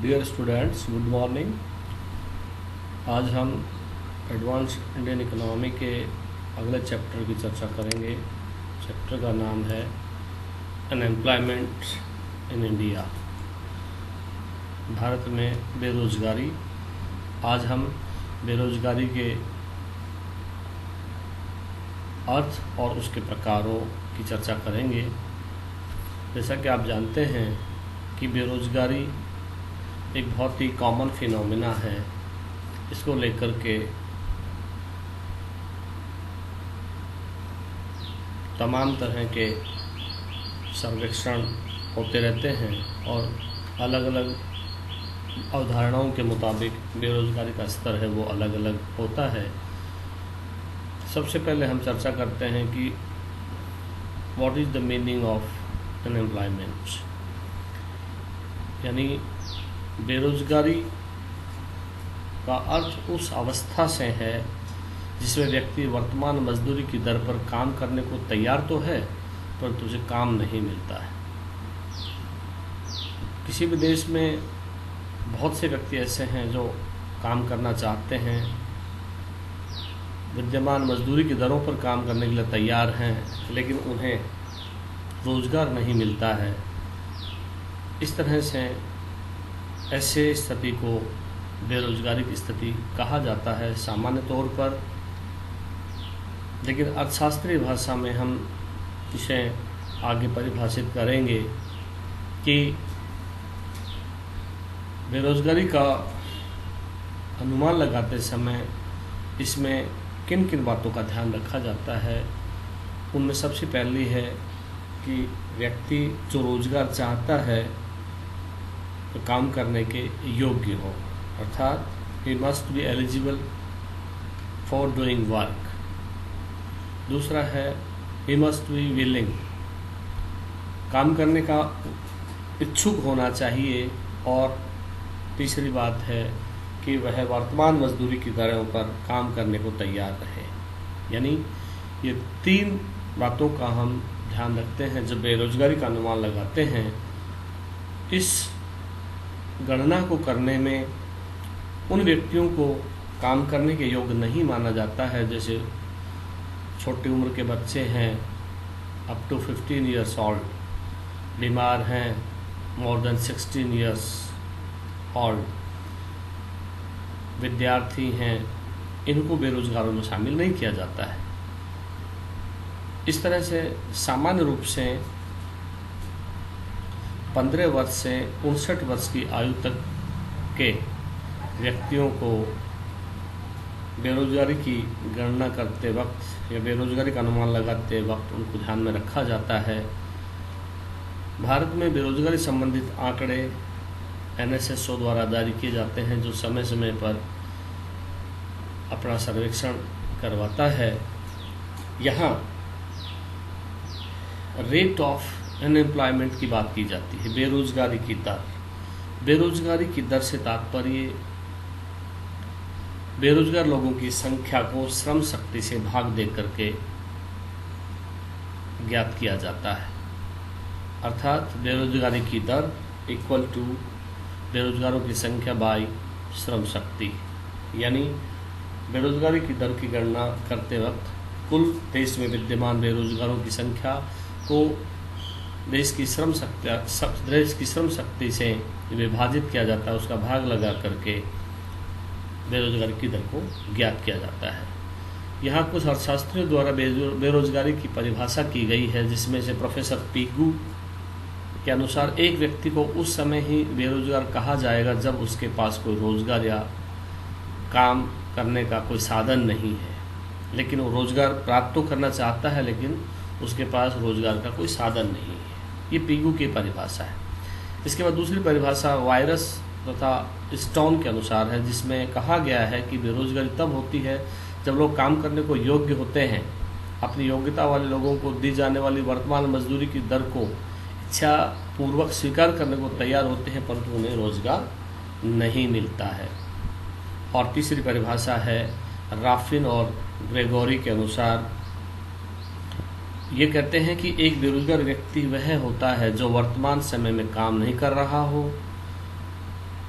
Dear students, good morning. आज हम advance Indian economy के अगले चैप्टर की चर्चा करेंगे। चैप्टर का नाम है अनएम्प्लॉयमेंट इन इंडिया, भारत में बेरोजगारी। आज हम बेरोजगारी के अर्थ और उसके प्रकारों की चर्चा करेंगे। जैसा कि आप जानते हैं कि बेरोजगारी एक बहुत ही कॉमन फिनोमिना है। इसको लेकर के तमाम तरह के सर्वेक्षण होते रहते हैं और अलग अलग अवधारणाओं के मुताबिक बेरोजगारी का स्तर है वो अलग अलग होता है। सबसे पहले हम चर्चा करते हैं कि what is the meaning of unemployment, यानी बेरोजगारी का अर्थ उस अवस्था से है जिसमें व्यक्ति वर्तमान मजदूरी की दर पर काम करने को तैयार तो है परंतु उसे काम नहीं मिलता है। किसी भी देश में बहुत से व्यक्ति ऐसे हैं जो काम करना चाहते हैं, विद्यमान मजदूरी की दरों पर काम करने के लिए तैयार हैं, लेकिन उन्हें रोज़गार नहीं मिलता है। इस तरह से ऐसे स्थिति को बेरोजगारी की स्थिति कहा जाता है सामान्य तौर पर, लेकिन अर्थशास्त्रीय भाषा में हम इसे आगे परिभाषित करेंगे कि बेरोजगारी का अनुमान लगाते समय इसमें किन किन बातों का ध्यान रखा जाता है। उनमें सबसे पहली है कि व्यक्ति जो रोज़गार चाहता है तो काम करने के योग्य हो, अर्थात he must be eligible for doing work. दूसरा है ही मस्ट बी विलिंग, काम करने का इच्छुक होना चाहिए। और तीसरी बात है कि वह वर्तमान मजदूरी की दरों पर काम करने को तैयार रहे। यानी ये तीन बातों का हम ध्यान रखते हैं जब बेरोजगारी का अनुमान लगाते हैं। इस गणना को करने में उन व्यक्तियों को काम करने के योग्य नहीं माना जाता है, जैसे छोटी उम्र के बच्चे हैं अप टू 15 ईयर्स ओल्ड, बीमार हैं मोर देन 16 ईयर्स ओल्ड, विद्यार्थी हैं, इनको बेरोजगारों में शामिल नहीं किया जाता है। इस तरह से सामान्य रूप से 15 वर्ष से 59 वर्ष की आयु तक के व्यक्तियों को बेरोजगारी की गणना करते वक्त या बेरोजगारी का अनुमान लगाते वक्त उनको ध्यान में रखा जाता है। भारत में बेरोजगारी संबंधित आंकड़े NSSO द्वारा जारी किए जाते हैं, जो समय समय पर अपना सर्वेक्षण करवाता है। यहाँ रेट ऑफ अनएम्प्लॉयमेंट की बात की जाती है, बेरोजगारी की दर। बेरोजगारी की दर से तात्पर्य बेरोजगार लोगों की संख्या को श्रम शक्ति से भाग दे करके ज्ञात किया जाता है, अर्थात बेरोजगारी की दर इक्वल टू बेरोजगारों की संख्या बाई श्रम शक्ति। यानी बेरोजगारी की दर की गणना करते वक्त कुल देश में विद्यमान बेरोजगारों की संख्या को देश की श्रम शक्ति से विभाजित किया जाता है, उसका भाग लगा करके बेरोजगारी की दर को ज्ञात किया जाता है। यहाँ कुछ अर्थशास्त्रियों द्वारा बेरोजगारी की परिभाषा की गई है, जिसमें से प्रोफेसर पीगू के अनुसार एक व्यक्ति को उस समय ही बेरोजगार कहा जाएगा जब उसके पास कोई रोजगार या काम करने का कोई साधन नहीं है, लेकिन वो रोजगार प्राप्त तो करना चाहता है लेकिन उसके पास रोजगार का कोई साधन नहीं है। ये पीगू की परिभाषा है। इसके बाद दूसरी परिभाषा वायरस तथा स्टोन के अनुसार है, जिसमें कहा गया है कि बेरोजगारी तब होती है जब लोग काम करने को योग्य होते हैं, अपनी योग्यता वाले लोगों को दी जाने वाली वर्तमान मजदूरी की दर को इच्छा पूर्वक स्वीकार करने को तैयार होते हैं, परंतु उन्हें रोजगार नहीं मिलता है। और तीसरी परिभाषा है राफिन और ग्रेगोरी के अनुसार, ये कहते हैं कि एक बेरोजगार व्यक्ति वह होता है जो वर्तमान समय में काम नहीं कर रहा हो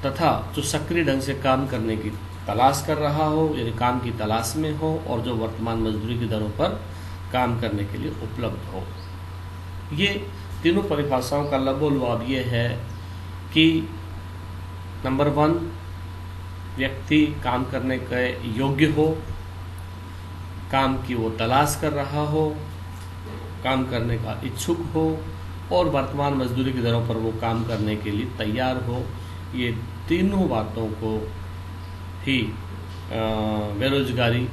तथा जो सक्रिय ढंग से काम करने की तलाश कर रहा हो, यानी काम की तलाश में हो, और जो वर्तमान मजदूरी की दरों पर काम करने के लिए उपलब्ध हो। ये तीनों परिभाषाओं का लबोलवाब ये है कि नंबर 1, व्यक्ति काम करने के योग्य हो, काम की वो तलाश कर रहा हो, काम करने का इच्छुक हो, और वर्तमान मजदूरी की दरों पर वो काम करने के लिए तैयार हो। ये तीनों बातों को ही बेरोजगारी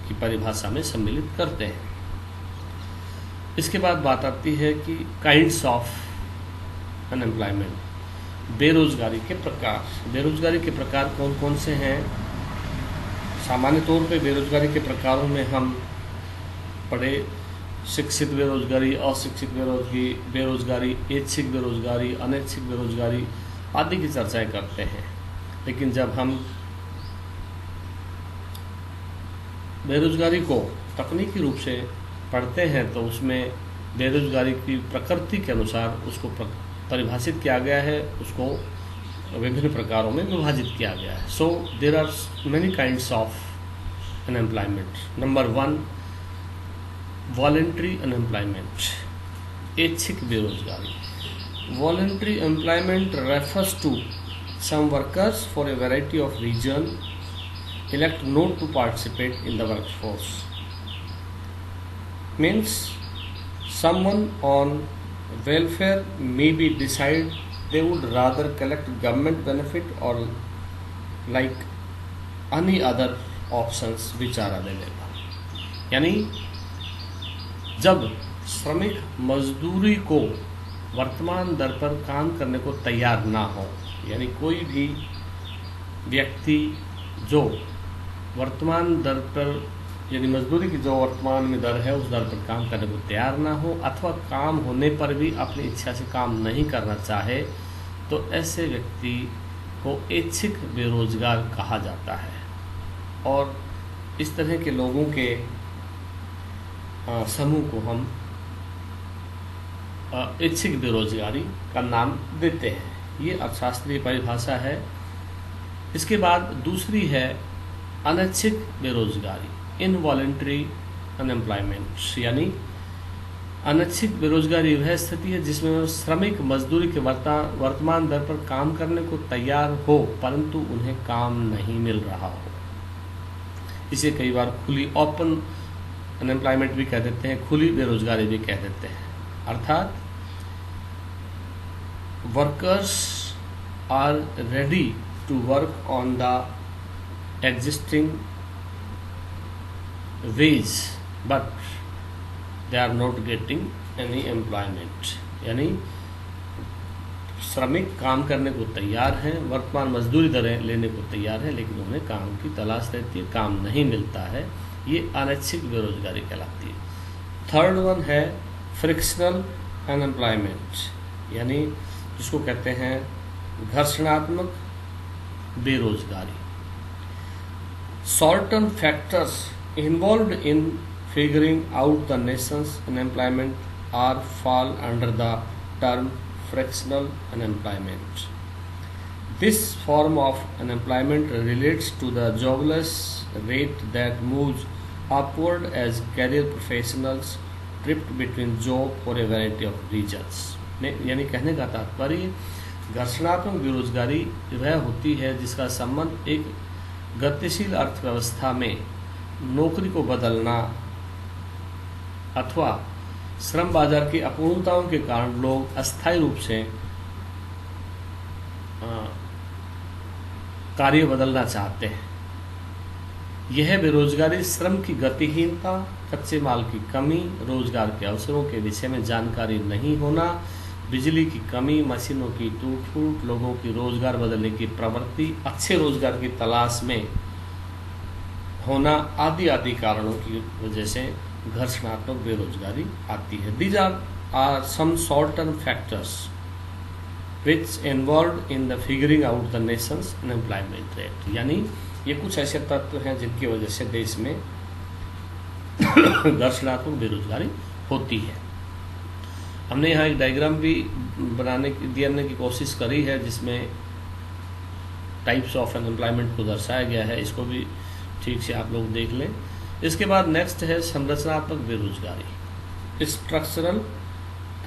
की परिभाषा में सम्मिलित करते हैं। इसके बाद बात आती है कि काइंड्स ऑफ अनएम्प्लॉयमेंट, बेरोजगारी के प्रकार। बेरोजगारी के प्रकार कौन कौन से हैं? सामान्य तौर पे बेरोजगारी के प्रकारों में हम पढ़े शिक्षित बेरोजगारी, अशिक्षित बेरोजगारी, ऐच्छिक बेरोजगारी, अनैच्छिक बेरोजगारी आदि की चर्चाएं करते हैं। लेकिन जब हम बेरोजगारी को तकनीकी रूप से पढ़ते हैं तो उसमें बेरोजगारी की प्रकृति के अनुसार उसको परिभाषित किया गया है, उसको विभिन्न प्रकारों में विभाजित किया गया है। So there are many kinds of unemployment. Number 1, voluntary unemployment, ऐच्छिक बेरोजगारी। Voluntary employment refers to some workers for a variety of reason elect not to participate in the workforce. Means someone on welfare maybe decide they would rather collect government benefit or like any other options which are available. यानी जब श्रमिक मजदूरी को वर्तमान दर पर काम करने को तैयार ना हो, यानी कोई भी व्यक्ति जो वर्तमान दर पर, यानी मजदूरी की जो वर्तमान में दर है उस दर पर काम करने को तैयार ना हो, अथवा काम होने पर भी अपनी इच्छा से काम नहीं करना चाहे, तो ऐसे व्यक्ति को ऐच्छिक बेरोजगार कहा जाता है। और इस तरह के लोगों के समूह को हम ऐच्छिक बेरोजगारी का नाम देते हैं। ये अर्थशास्त्रीय परिभाषा है। इसके बाद दूसरी है अनैच्छिक बेरोजगारी, इनवॉलंटरी अनएम्प्लॉयमेंट। यानी अनैच्छिक बेरोजगारी वह स्थिति है जिसमें श्रमिक मजदूरी के वर्तमान दर पर काम करने को तैयार हो परंतु उन्हें काम नहीं मिल रहा हो। इसे कई बार खुली ओपन अनएम्प्लॉयमेंट भी कह देते हैं, खुली बेरोजगारी भी कह देते हैं। अर्थात workers are ready to work on the existing wage but they are not getting any employment। यानी श्रमिक काम करने को तैयार हैं, वर्तमान मजदूरी दरें लेने को तैयार हैं, लेकिन उन्हें काम की तलाश रहती है, काम नहीं मिलता है। ये अनैच्छिक बेरोजगारी कहलाती है। थर्ड वन है फ्रिक्शनल अनएम्प्लॉयमेंट, यानी जिसको कहते हैं घर्षणात्मक बेरोजगारी। Certain factors involved in figuring out the nation's unemployment are fall under the term fractional unemployment. This form of unemployment relates to the jobless rate that moves upward as career professionals drift between job for a variety of reasons. यानी कहने का तात्पर्य घर्षणात्मक बेरोजगारी वह होती है जिसका संबंध एक गतिशील अर्थव्यवस्था में नौकरी को बदलना अथवा श्रम बाजार की अपूर्णताओं के कारण लोग अस्थायी रूप से कार्य बदलना चाहते हैं। यह बेरोजगारी श्रम की गतिहीनता, कच्चे माल की कमी, रोजगार के अवसरों के विषय में जानकारी नहीं होना, बिजली की कमी, मशीनों की टूट फूट, लोगों की रोजगार बदलने की प्रवृत्ति, अच्छे रोजगार की तलाश में होना आदि आदि कारणों की वजह से घर्षणात्मक बेरोजगारी आती है। These are some short term factors which involve in the figuring out the nation's unemployment rate. यानी ये कुछ ऐसे तत्व हैं जिनकी वजह से देश में घर्षणात्मक बेरोजगारी होती है। हमने यहाँ एक डायग्राम भी देने की कोशिश करी है जिसमें टाइप्स ऑफ अनएम्प्लॉयमेंट को दर्शाया गया है, इसको भी ठीक से आप लोग देख लें। इसके बाद नेक्स्ट है संरचनात्मक बेरोजगारी, स्ट्रक्चरल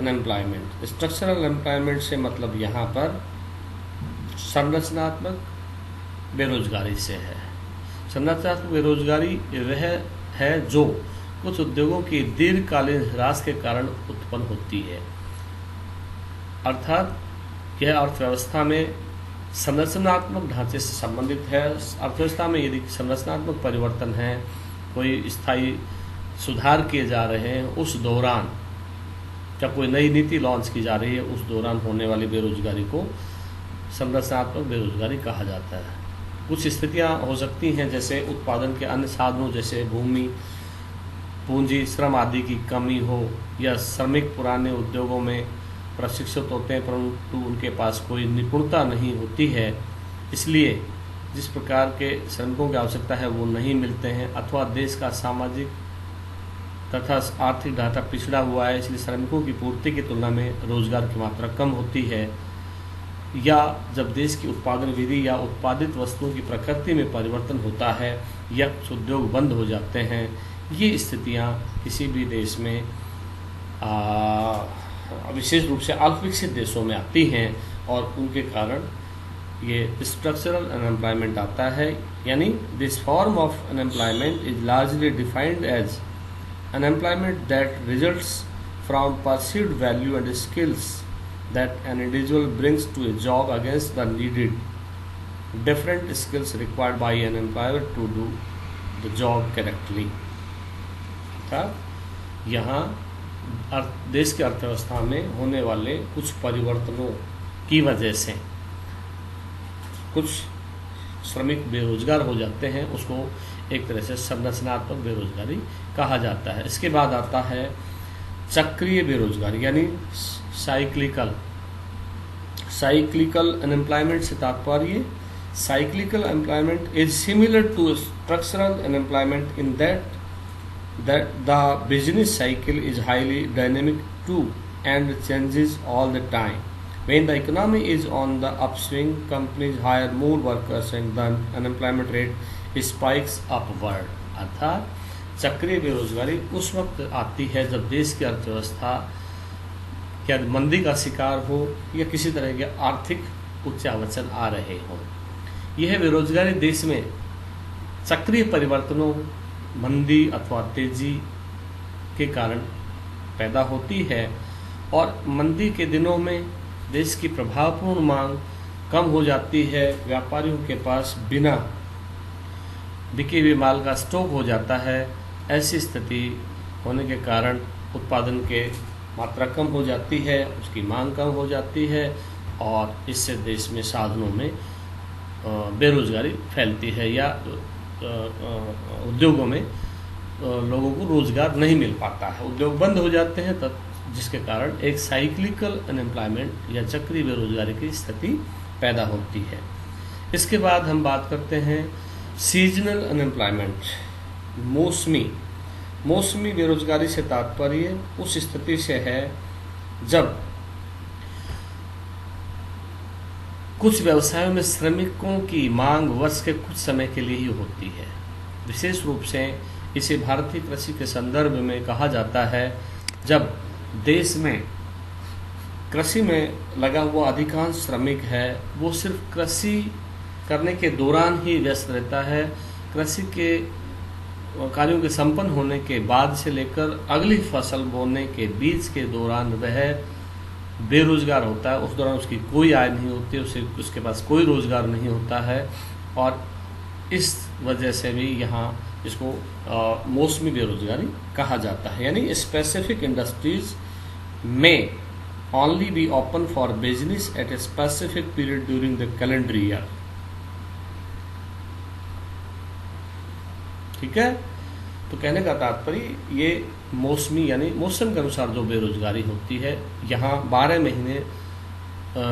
अनएम्प्लॉयमेंट। स्ट्रक्चरल अनएम्प्लॉयमेंट से मतलब यहाँ पर संरचनात्मक बेरोजगारी से है। संरचनात्मक बेरोजगारी वह है जो कुछ उद्योगों की दीर्घकालीन ह्रास के कारण उत्पन्न होती है, अर्थात यह अर्थव्यवस्था में संरचनात्मक ढांचे से संबंधित है। अर्थव्यवस्था में यदि संरचनात्मक परिवर्तन है, कोई स्थायी सुधार किए जा रहे हैं, उस दौरान जब कोई नई नीति लॉन्च की जा रही है, उस दौरान होने वाली बेरोजगारी को संरचनात्मक बेरोजगारी कहा जाता है। कुछ स्थितियां हो सकती हैं जैसे उत्पादन के अन्य साधनों जैसे भूमि, पूंजी, श्रम आदि की कमी हो, या श्रमिक पुराने उद्योगों में प्रशिक्षित होते हैं परंतु उनके पास कोई निपुणता नहीं होती है, इसलिए जिस प्रकार के श्रमिकों की आवश्यकता है वो नहीं मिलते हैं, अथवा देश का सामाजिक तथा आर्थिक ढांचा पिछड़ा हुआ है, इसलिए श्रमिकों की पूर्ति की तुलना में रोजगार की मात्रा कम होती है, या जब देश की उत्पादन विधि या उत्पादित वस्तुओं की प्रकृति में परिवर्तन होता है या कुछ उद्योग बंद हो जाते हैं। ये स्थितियाँ किसी भी देश में विशेष रूप से अल्पविकसित देशों में आती हैं और उनके कारण ये स्ट्रक्चरल अनएम्प्लॉयमेंट आता है। यानी this form of unemployment is largely defined as unemployment that results from perceived value and skills that an individual brings to a job against the needed different skills required by an employer to do the job correctly। अर्थात यहाँ देश की अर्थव्यवस्था में होने वाले कुछ परिवर्तनों की वजह से कुछ श्रमिक बेरोजगार हो जाते हैं, उसको एक तरह से संरचनात्मक बेरोजगारी कहा जाता है। इसके बाद आता है चक्रीय बेरोजगारी यानी साइक्लिकल अनएम्प्लॉयमेंट से तात्पर्य cyclical employment is similar to structural unemployment in that the business cycle is highly dynamic too and changes all the time. When the economy is on the upswing, companies hire more workers and the unemployment rate spikes upward। अर्थात चक्रीय बेरोजगारी उस वक्त आती है जब देश की अर्थव्यवस्था या मंदी का शिकार हो या किसी तरह के आर्थिक उच्चावचन आ रहे हों। यह बेरोजगारी देश में चक्रीय परिवर्तनों, मंदी अथवा तेजी के कारण पैदा होती है और मंदी के दिनों में देश की प्रभावपूर्ण मांग कम हो जाती है, व्यापारियों के पास बिना बिके हुए माल का स्टॉक हो जाता है। ऐसी स्थिति होने के कारण उत्पादन के मात्रा कम हो जाती है, उसकी मांग कम हो जाती है और इससे देश में साधनों में बेरोजगारी फैलती है या उद्योगों में लोगों को रोजगार नहीं मिल पाता है, उद्योग बंद हो जाते हैं, तब जिसके कारण एक साइक्लिकल अनएम्प्लॉयमेंट या चक्रीय बेरोजगारी की स्थिति पैदा होती है। इसके बाद हम बात करते हैं सीजनल अनएम्प्लॉयमेंट, मौसमी बेरोजगारी से तात्पर्य उस स्थिति से है जब कुछ व्यवसायों में श्रमिकों की मांग वर्ष के कुछ समय के लिए ही होती है। विशेष रूप से इसे भारतीय कृषि के संदर्भ में कहा जाता है जब देश में कृषि में लगा हुआ अधिकांश श्रमिक है वो सिर्फ कृषि करने के दौरान ही व्यस्त रहता है। कृषि के कार्यों के संपन्न होने के बाद से लेकर अगली फसल बोने के बीच के दौरान वह बेरोजगार होता है। उस दौरान उसकी कोई आय नहीं होती, उसके पास कोई रोजगार नहीं होता है और इस वजह से भी यहाँ इसको मौसमी बेरोजगारी कहा जाता है। यानी स्पेसिफिक इंडस्ट्रीज में only be open for business at a specific period during the calendar year. ठीक है, तो कहने का तात्पर्य ये मौसमी यानी मौसम के अनुसार जो बेरोजगारी होती है, यहाँ 12 महीने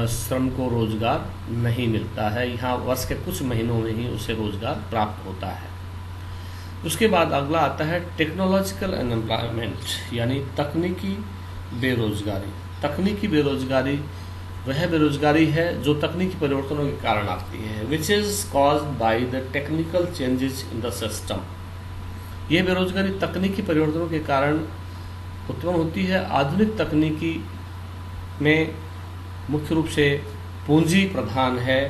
श्रम को रोजगार नहीं मिलता है, यहाँ वर्ष के कुछ महीनों में ही उसे रोजगार प्राप्त होता है। उसके बाद अगला आता है टेक्नोलॉजिकल अनएम्प्लॉयमेंट यानी तकनीकी बेरोजगारी। तकनीकी बेरोजगारी वह बेरोजगारी है जो तकनीकी परिवर्तनों के कारण आती है, which is caused by the technical changes in the system. यह बेरोजगारी तकनीकी परिवर्तनों के कारण उत्पन्न होती है। आधुनिक तकनीकी में मुख्य रूप से पूंजी प्रधान है।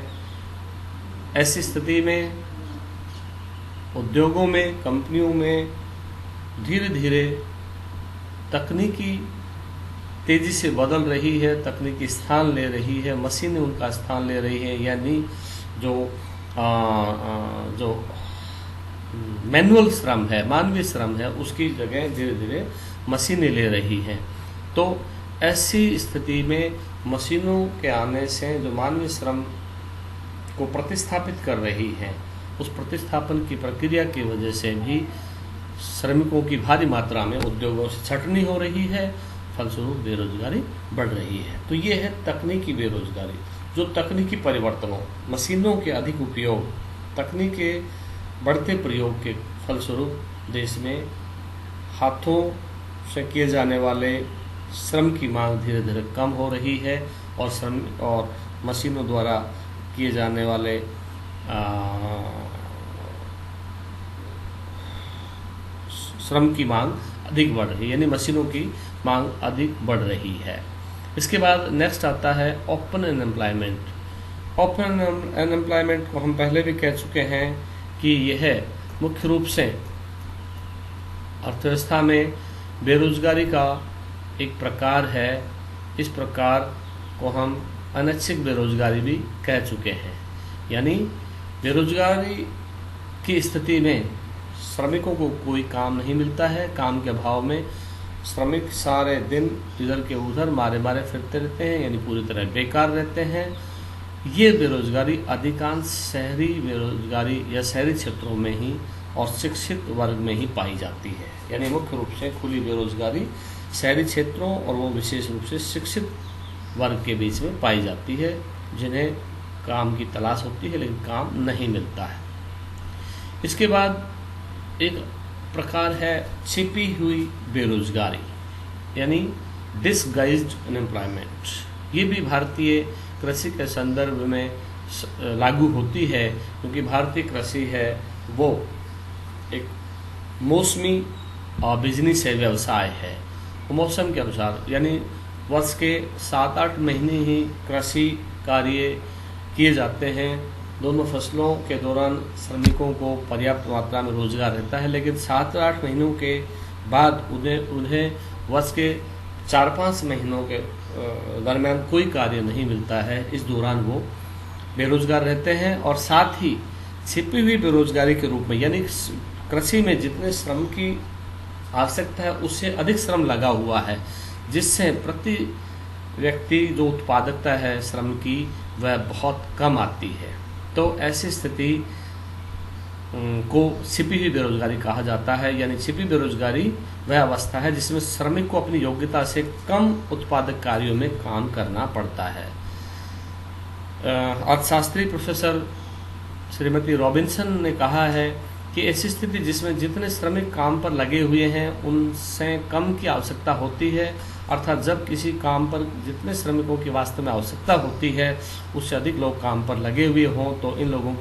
ऐसी स्थिति में उद्योगों में, कंपनियों में धीरे धीरे तकनीकी तेजी से बदल रही है, तकनीकी स्थान ले रही है, मशीनें उनका स्थान ले रही है, यानी जो मैनुअल श्रम है, मानवीय श्रम है, उसकी जगह धीरे धीरे मशीनें ले रही हैं। तो ऐसी स्थिति में मशीनों के आने से जो मानवीय श्रम को प्रतिस्थापित कर रही है, उस प्रतिस्थापन की प्रक्रिया की वजह से भी श्रमिकों की भारी मात्रा में उद्योगों से छटनी हो रही है, फलस्वरूप बेरोजगारी बढ़ रही है। तो ये है तकनीकी बेरोजगारी, जो तकनीकी परिवर्तनों, मशीनों के अधिक उपयोग, तकनीक के बढ़ते प्रयोग के फलस्वरूप देश में हाथों से किए जाने वाले श्रम की मांग धीरे धीरे कम हो रही है और मशीनों द्वारा किए जाने वाले श्रम की मांग अधिक बढ़ रही है, यानी मशीनों की मांग अधिक बढ़ रही है। इसके बाद नेक्स्ट आता है ओपन अनएम्प्लॉयमेंट। ओपन अनएम्प्लॉयमेंट को हम पहले भी कह चुके हैं कि यह मुख्य रूप से अर्थव्यवस्था में बेरोजगारी का एक प्रकार है। इस प्रकार को हम अनैच्छिक बेरोजगारी भी कह चुके हैं, यानी बेरोजगारी की स्थिति में श्रमिकों को कोई काम नहीं मिलता है। काम के अभाव में श्रमिक सारे दिन इधर के उधर मारे फिरते रहते हैं, यानी पूरी तरह बेकार रहते हैं। ये बेरोजगारी अधिकांश शहरी बेरोजगारी या शहरी क्षेत्रों में ही और शिक्षित वर्ग में ही पाई जाती है, यानी मुख्य रूप से खुली बेरोजगारी शहरी क्षेत्रों और वो विशेष रूप से शिक्षित वर्ग के बीच में पाई जाती है, जिन्हें काम की तलाश होती है लेकिन काम नहीं मिलता है। इसके बाद एक प्रकार है छिपी हुई बेरोजगारी, यानी डिसगाइज्ड अनएम्प्लॉयमेंट। ये भी भारतीय कृषि के संदर्भ में लागू होती है, क्योंकि भारतीय कृषि है वो एक मौसमी बिजनेस है, व्यवसाय है। मौसम के अनुसार, यानी वर्ष के 7-8 महीने ही कृषि कार्य किए जाते हैं। दोनों फसलों के दौरान श्रमिकों को पर्याप्त मात्रा में रोजगार रहता है, लेकिन 7-8 महीनों के बाद उन्हें वर्ष के 4-5 महीनों के दरमियान कोई कार्य नहीं मिलता है। इस दौरान वो बेरोजगार रहते हैं और साथ ही छिपी हुई बेरोजगारी के रूप में, यानी कृषि में जितने श्रम की आवश्यकता है उससे अधिक श्रम लगा हुआ है, जिससे प्रति व्यक्ति जो उत्पादकता है श्रम की वह बहुत कम आती है। तो ऐसी स्थिति को छिपी हुई बेरोजगारी कहा जाता है, यानी छिपी बेरोजगारी वह अवस्था है जिसमें श्रमिक को अपनी योग्यता से कम उत्पादक कार्यों में काम करना पड़ता है। अर्थशास्त्री प्रोफेसर श्रीमती रॉबिन्सन ने कहा है कि ऐसी स्थिति जिसमें जितने श्रमिक काम पर लगे हुए हैं उनसे कम की आवश्यकता होती है, अर्थात जब किसी काम पर जितने श्रमिकों की वास्तव में आवश्यकता होती है उससे अधिक लोग काम पर लगे हुए हों, तो इन लोगों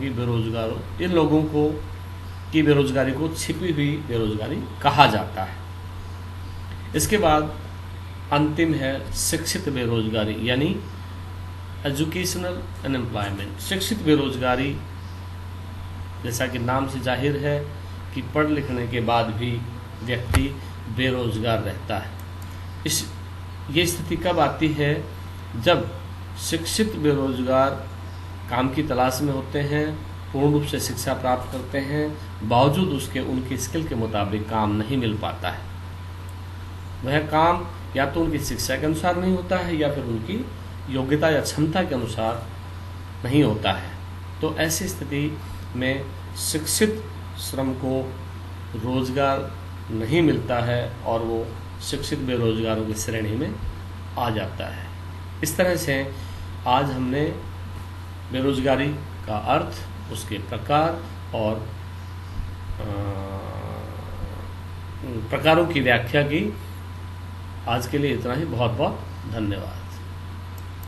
की बेरोजगारी को छिपी हुई बेरोजगारी कहा जाता है। इसके बाद अंतिम है शिक्षित बेरोजगारी, यानी एजुकेशनल अनएम्प्लॉयमेंट। शिक्षित बेरोजगारी जैसा कि नाम से जाहिर है कि पढ़ लिखने के बाद भी व्यक्ति बेरोजगार रहता है। ये स्थिति कब आती है? जब शिक्षित बेरोजगार काम की तलाश में होते हैं, पूर्ण रूप से शिक्षा प्राप्त करते हैं, बावजूद उसके उनकी स्किल के मुताबिक काम नहीं मिल पाता है। वह काम या तो उनकी शिक्षा के अनुसार नहीं होता है या फिर उनकी योग्यता या क्षमता के अनुसार नहीं होता है। तो ऐसी स्थिति में शिक्षित श्रम को रोजगार नहीं मिलता है और वो शिक्षित बेरोजगारों की श्रेणी में आ जाता है। इस तरह से आज हमने बेरोजगारी का अर्थ, उसके प्रकार और प्रकारों की व्याख्या की। आज के लिए इतना ही। बहुत बहुत धन्यवाद।